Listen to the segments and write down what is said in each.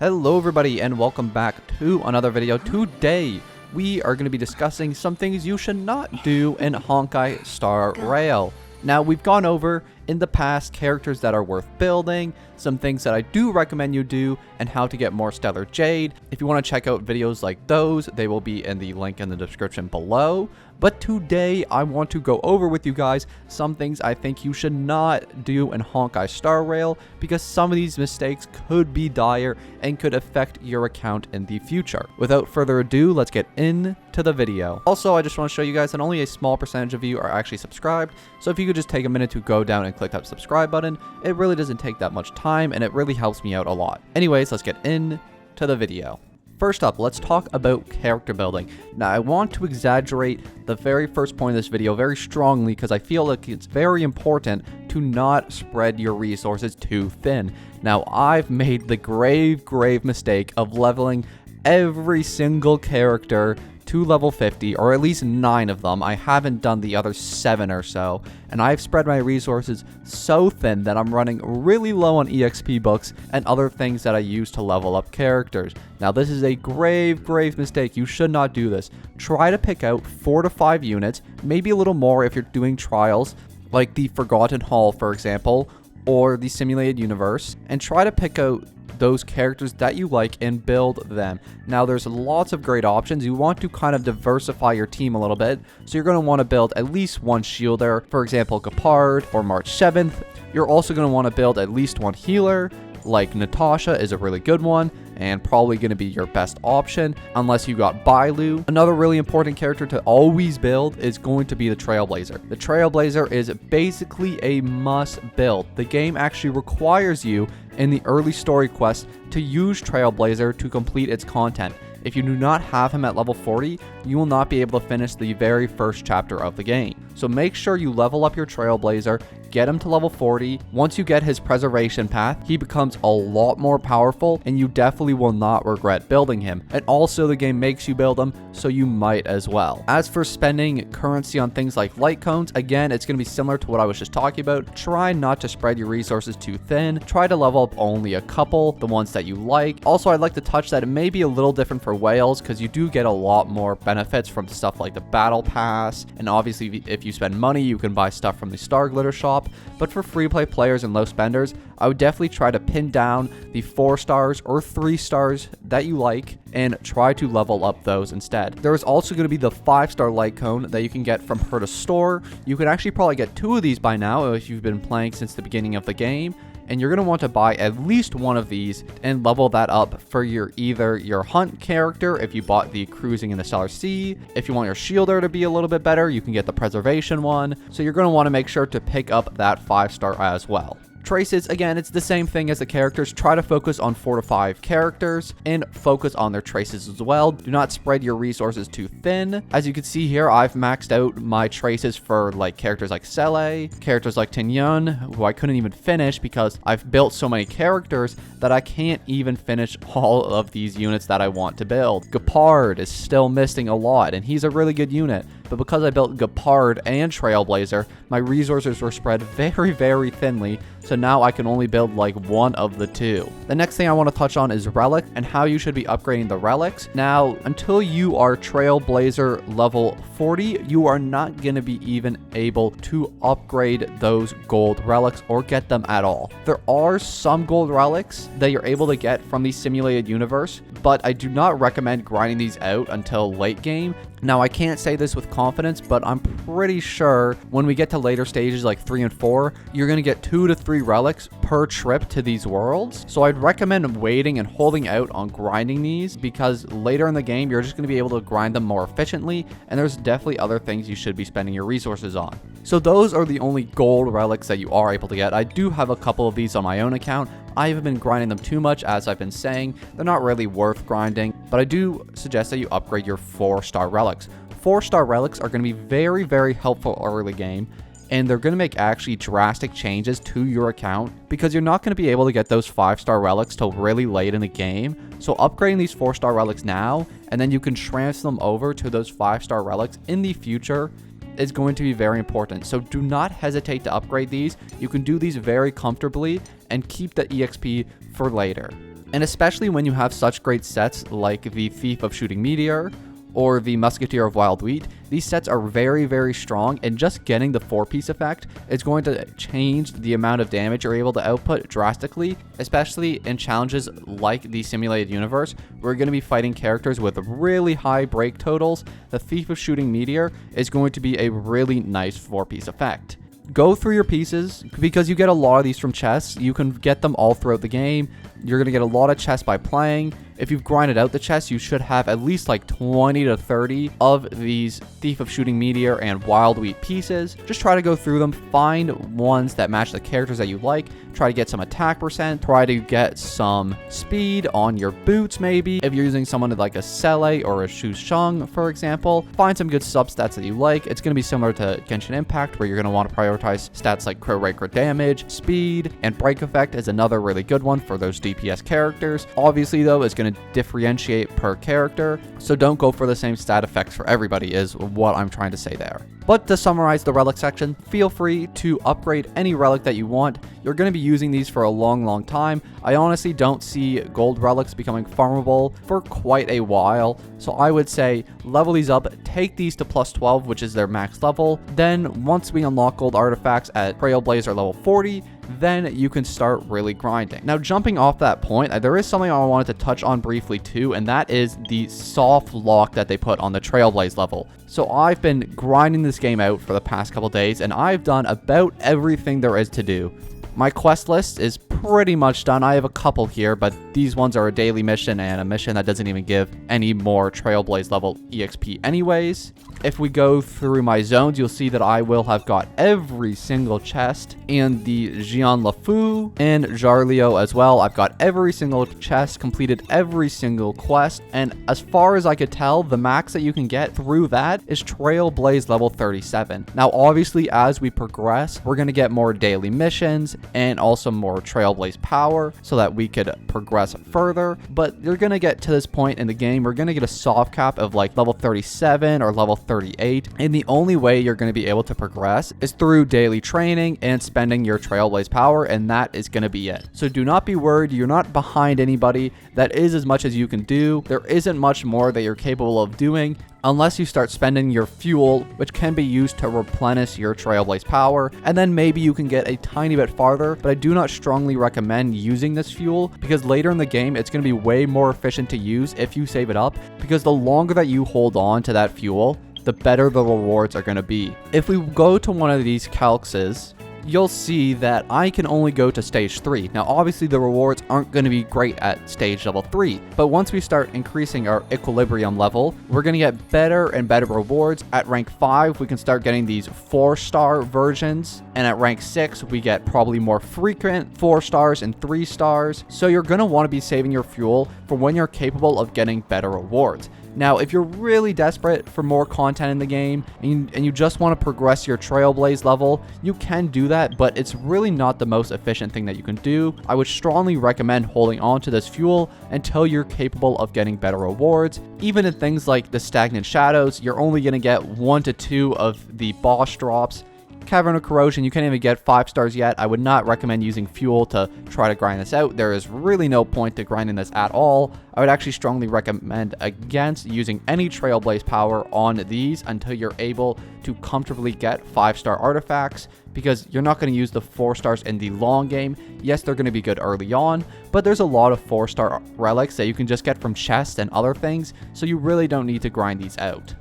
Hello everybody and welcome back to another video. Today we are going to be discussing some things you should not do in Honkai Star Rail. Now we've gone over in the past characters that are worth building, some things that I do recommend you do, and how to get more Stellar Jade. If you want to check out videos like those, they will be in the link in the description below. But today I want to go over with you guys some things I think you should not do in Honkai Star Rail, because some of these mistakes could be dire and could affect your account in the future. Without further ado, let's get into the video. Also, I just want to show you guys that only a small percentage of you are actually subscribed, so if you could just take a minute to go down and click that subscribe button, it really doesn't take that much time and it really helps me out a lot. Anyways, let's get into the video. First up, let's talk about character building. Now, I want to exaggerate the very first point of this video very strongly because I feel like it's very important to not spread your resources too thin. Now, I've made the grave mistake of leveling every single character to level 50, or at least 9 of them. I haven't done the other 7 or so, and I've spread my resources so thin that I'm running really low on EXP books and other things that I use to level up characters. Now, this is a grave mistake. You should not do this. Try to pick out 4 to 5 units, maybe a little more if you're doing trials, like the Forgotten Hall, for example, or the Simulated Universe, and try to pick out those characters that you like and build them. Now, there's lots of great options. You want to kind of diversify your team a little bit, so you're going to want to build at least one shielder, for example Gepard or March 7th. You're also going to want to build at least one healer, like Natasha is a really good one and probably going to be your best option unless you got Bailu. Another really important character to always build is going to be the Trailblazer. The Trailblazer is basically a must build. The game actually requires you in the early story quest to use Trailblazer to complete its content. If you do not have him at level 40, you will not be able to finish the very first chapter of the game. So make sure you level up your Trailblazer, get him to level 40. Once you get his preservation path, he becomes a lot more powerful and you definitely will not regret building him. And also the game makes you build him, so you might as well. As for spending currency on things like light cones, again, it's going to be similar to what I was just talking about. Try not to spread your resources too thin. Try to level up only a couple, the ones that you like. Also, I'd like to touch that it may be a little different for whales because you do get a lot more benefits from stuff like the battle pass, and obviously if you spend money you can buy stuff from the Star Glitter shop. But for free play players and low spenders, I would definitely try to pin down the 4 stars or 3 stars that you like and try to level up those instead. There is also going to be the 5-star light cone that you can get from Herta Store. You can actually probably get 2 of these by now if you've been playing since the beginning of the game. And you're going to want to buy at least one of these and level that up for either your hunt character if you bought the cruising in the Stellar Sea. If you want your shielder to be a little bit better, you can get the preservation one. So you're going to want to make sure to pick up that 5-star as well. Traces, again, it's the same thing as the characters. Try to focus on 4 to 5 characters and focus on their traces as well. Do not spread your resources too thin. As you can see here, I've maxed out my traces for like characters like Sele, characters like Tingyun, who I couldn't even finish because I've built so many characters that I can't even finish all of these units that I want to build. Gepard is still missing a lot, and he's a really good unit. But because I built Gepard and Trailblazer, my resources were spread very thinly, so now I can only build like one of the 2. The next thing I want to touch on is Relic and how you should be upgrading the relics. Now, until you are Trailblazer level 40, you are not going to be even able to upgrade those gold relics or get them at all. There are some gold relics that you're able to get from the Simulated Universe, but I do not recommend grinding these out until late game. Now, I can't say this with confidence, but I'm pretty sure when we get to later stages like 3 and 4, you're going to get 2 to 3 relics per trip to these worlds. So I'd recommend waiting and holding out on grinding these, because later in the game, you're just going to be able to grind them more efficiently, and there's definitely other things you should be spending your resources on. So those are the only gold relics that you are able to get. I do have a couple of these on my own account. I haven't been grinding them too much, as I've been saying. They're not really worth grinding, but I do suggest that you upgrade your 4-star relics. 4-star relics are going to be very helpful early game, and they're going to make actually drastic changes to your account because you're not going to be able to get those 5-star relics till really late in the game. So upgrading these 4-star relics now, and then you can transfer them over to those 5-star relics in the future, is going to be very important. So do not hesitate to upgrade these. You can do these very comfortably and keep the EXP for later. And especially when you have such great sets like the Thief of Shooting Meteor or the Musketeer of Wild Wheat, these sets are very, very strong, and just getting the 4-piece effect is going to change the amount of damage you're able to output drastically, especially in challenges like the Simulated Universe. We're going to be fighting characters with really high break totals. The Thief of Shooting Meteor is going to be a really nice 4-piece effect. Go through your pieces, because you get a lot of these from chests. You can get them all throughout the game. You're going to get a lot of chests by playing. If you've grinded out the chests, you should have at least like 20 to 30 of these Thief of Shooting Meteor and Wild Wheat pieces. Just try to go through them, find ones that match the characters that you like, try to get some attack percent, try to get some speed on your boots maybe. If you're using someone like a Sele or a Shu Sheng, for example, find some good substats that you like. It's going to be similar to Genshin Impact, where you're going to want to prioritize stats like crit rate, crit damage, speed, and break effect is another really good one for those DPS characters. Obviously though, it's going to differentiate per character, so don't go for the same stat effects for everybody is what I'm trying to say there. But to summarize the relic section, feel free to upgrade any relic that you want. You're going to be using these for a long time. I honestly don't see gold relics becoming farmable for quite a while, so I would say level these up, take these to plus 12, which is their max level. Then once we unlock gold artifacts at Trailblaze or level 40, then you can start really grinding. Now, jumping off that point, there is something I wanted to touch on briefly too, and that is the soft lock that they put on the Trailblaze level. So I've been grinding this game out for the past couple days, and I've done about everything there is to do. My quest list is pretty much done. I have a couple here, but these ones are a daily mission and a mission that doesn't even give any more Trailblaze level EXP anyways. If we go through my zones, you'll see that I will have got every single chest in the Jian Lafu and Jarlio as well. I've got every single chest, completed every single quest, and as far as I could tell, the max that you can get through that is Trailblaze level 37. Now, obviously, as we progress, we're going to get more daily missions and also more Trailblaze Power so that we could progress further, but you're going to get to this point in the game, we're going to get a soft cap of like level 37 or level 38, and the only way you're going to be able to progress is through daily training and spending your Trailblaze Power, and that is going to be it. So do not be worried, you're not behind anybody. That is as much as you can do. There isn't much more that you're capable of doing unless you start spending your fuel, which can be used to replenish your Trailblaze Power, and then maybe you can get a tiny bit farther, but I do not strongly recommend using this fuel, because later in the game, it's going to be way more efficient to use if you save it up, because the longer that you hold on to that fuel, the better the rewards are going to be. If we go to one of these calxes, you'll see that I can only go to stage 3. Now, obviously, the rewards aren't going to be great at stage level 3, but once we start increasing our equilibrium level, we're going to get better and better rewards. At rank 5, we can start getting these 4-star versions, and at rank 6, we get probably more frequent 4 stars and 3 stars. So you're going to want to be saving your fuel for when you're capable of getting better rewards. Now, if you're really desperate for more content in the game and you just want to progress your Trailblaze level, you can do that, but it's really not the most efficient thing that you can do. I would strongly recommend holding on to this fuel until you're capable of getting better rewards. Even in things like the Stagnant Shadows, you're only going to get 1 to 2 of the boss drops. Cavern of Corrosion, you can't even get 5 stars yet. I would not recommend using fuel to try to grind this out. There is really no point to grinding this at all. I would actually strongly recommend against using any Trailblaze Power on these until you're able to comfortably get 5-star artifacts, because you're not going to use the 4 stars in the long game. Yes, they're going to be good early on, but there's a lot of 4-star relics that you can just get from chests and other things, so you really don't need to grind these out.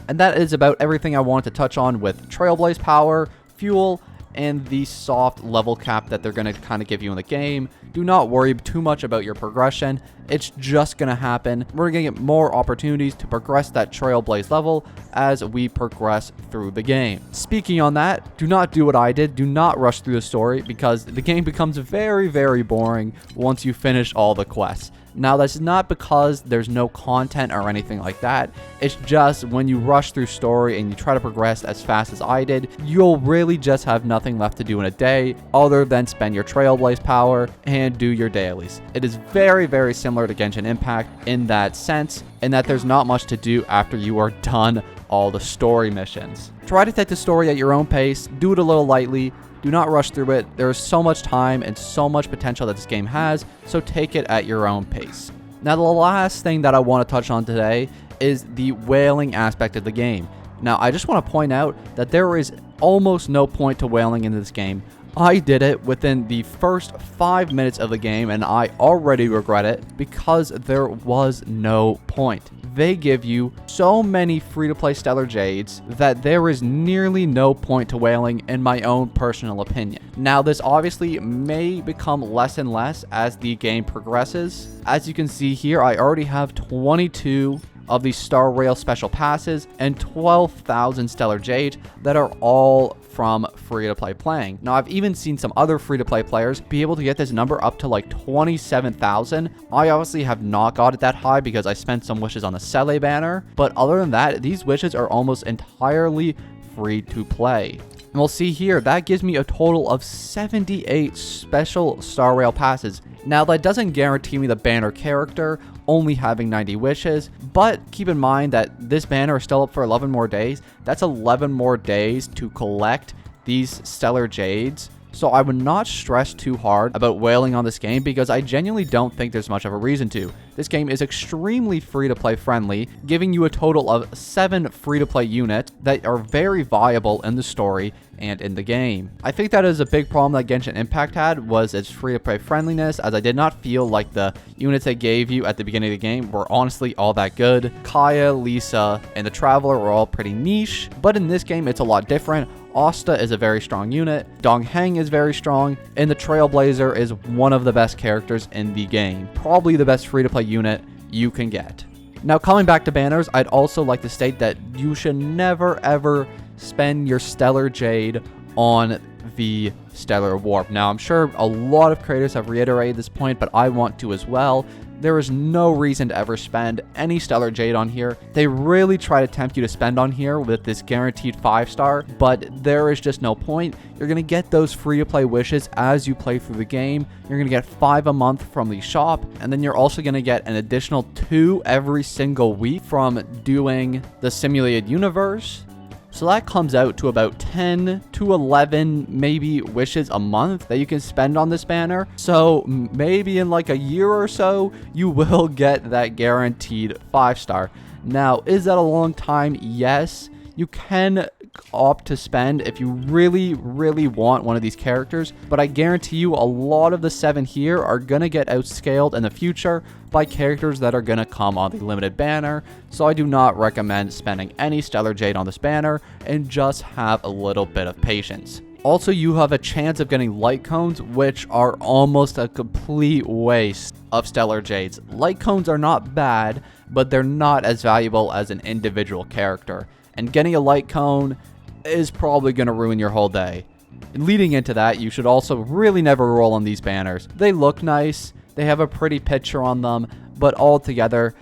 And that is about everything I wanted to touch on with Trailblaze Power, fuel, and the soft level cap that they're going to kind of give you in the game. Do not worry too much about your progression. It's just going to happen. We're going to get more opportunities to progress that Trailblaze level as we progress through the game. Speaking on that, do not do what I did. Do not rush through the story, because the game becomes very, very boring once you finish all the quests. Now, that's not because there's no content or anything like that. It's just when you rush through story and you try to progress as fast as I did, you'll really just have nothing left to do in a day other than spend your Trailblaze Power and do your dailies. It is very, very similar to Genshin Impact in that sense, in that there's not much to do after you are done all the story missions. Try to take the story at your own pace, do it a little lightly. Do not rush through it. There is so much time and so much potential that this game has, so take it at your own pace. Now, the last thing that I want to touch on today is the whaling aspect of the game. Now, I just want to point out that there is almost no point to whaling in this game. I did it within the first 5 minutes of the game, and I already regret it because there was no point. They give you so many free-to-play Stellar Jades that there is nearly no point to whaling in my own personal opinion. Now, this obviously may become less and less as the game progresses. As you can see here, I already have 22 of these Star Rail special passes and 12,000 Stellar Jade that are all from free-to-play playing. Now, I've even seen some other free-to-play players be able to get this number up to like 27,000. I obviously have not got it that high because I spent some wishes on the Sele banner, but other than that, these wishes are almost entirely free to play. And we'll see here, that gives me a total of 78 special Star Rail passes. Now, that doesn't guarantee me the banner character, only having 90 wishes, but keep in mind that this banner is still up for 11 more days. That's 11 more days to collect these Stellar Jades. So I would not stress too hard about whaling on this game because I genuinely don't think there's much of a reason to. This game is extremely free-to-play friendly, giving you a total of 7 free-to-play units that are very viable in the story and in the game. I think that is a big problem that Genshin Impact had, was its free-to-play friendliness, as I did not feel like the units they gave you at the beginning of the game were honestly all that good. Kaya, Lisa, and the Traveler were all pretty niche, but in this game it's a lot different. Asta is a very strong unit, Dongheng is very strong, and the Trailblazer is one of the best characters in the game. Probably the best free-to-play unit you can get. Now, coming back to banners, I'd also like to state that you should never ever spend your Stellar Jade on the Stellar Warp. Now, I'm sure a lot of creators have reiterated this point, but I want to as well. There is no reason to ever spend any Stellar Jade on here. They really try to tempt you to spend on here with this guaranteed 5-star, but there is just no point. You're going to get those free-to-play wishes as you play through the game. You're going to get 5 a month from the shop, and then you're also going to get an additional 2 every single week from doing the simulated universe. So that comes out to about 10 to 11 maybe wishes a month that you can spend on this banner. So maybe in like a year or so, you will get that guaranteed 5-star. Now, is that a long time? Yes. You can opt to spend if you really want one of these characters, but I guarantee you a lot of the 7 here are gonna get outscaled in the future by characters that are gonna come on the limited banner, so I do not recommend spending any Stellar Jade on this banner, and just have a little bit of patience. Also, you have a chance of getting light cones, which are almost a complete waste of Stellar Jades. Light cones are not bad, but they're not as valuable as an individual character. And getting a light cone is probably going to ruin your whole day. And leading into that, you should also really never roll on these banners. They look nice, they have a pretty picture on them, but altogether,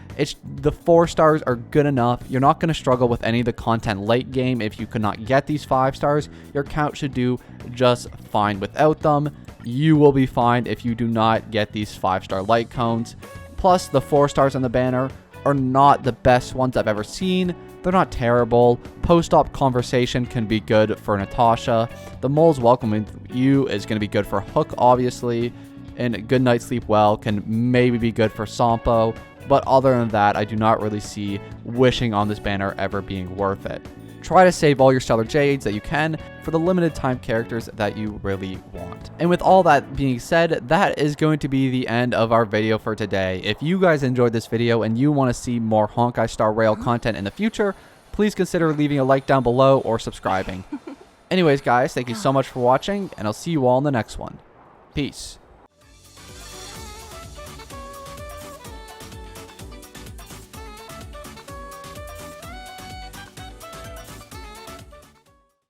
the 4 stars are good enough. You're not going to struggle with any of the content late game if you could not get these 5 stars. Your account should do just fine without them. You will be fine if you do not get these 5-star light cones. Plus, the 4 stars on the banner are not the best ones I've ever seen. They're not terrible. Post-op conversation can be good for Natasha. The mole's welcoming you is going to be good for Hook, obviously. And Good Night Sleep Well can maybe be good for Sampo. But other than that, I do not really see wishing on this banner ever being worth it. Try to save all your Stellar Jades that you can for the limited time characters that you really want. And with all that being said, that is going to be the end of our video for today. If you guys enjoyed this video and you want to see more Honkai Star Rail content in the future, please consider leaving a like down below or subscribing. Anyways, guys, thank you so much for watching, and I'll see you all in the next one. Peace.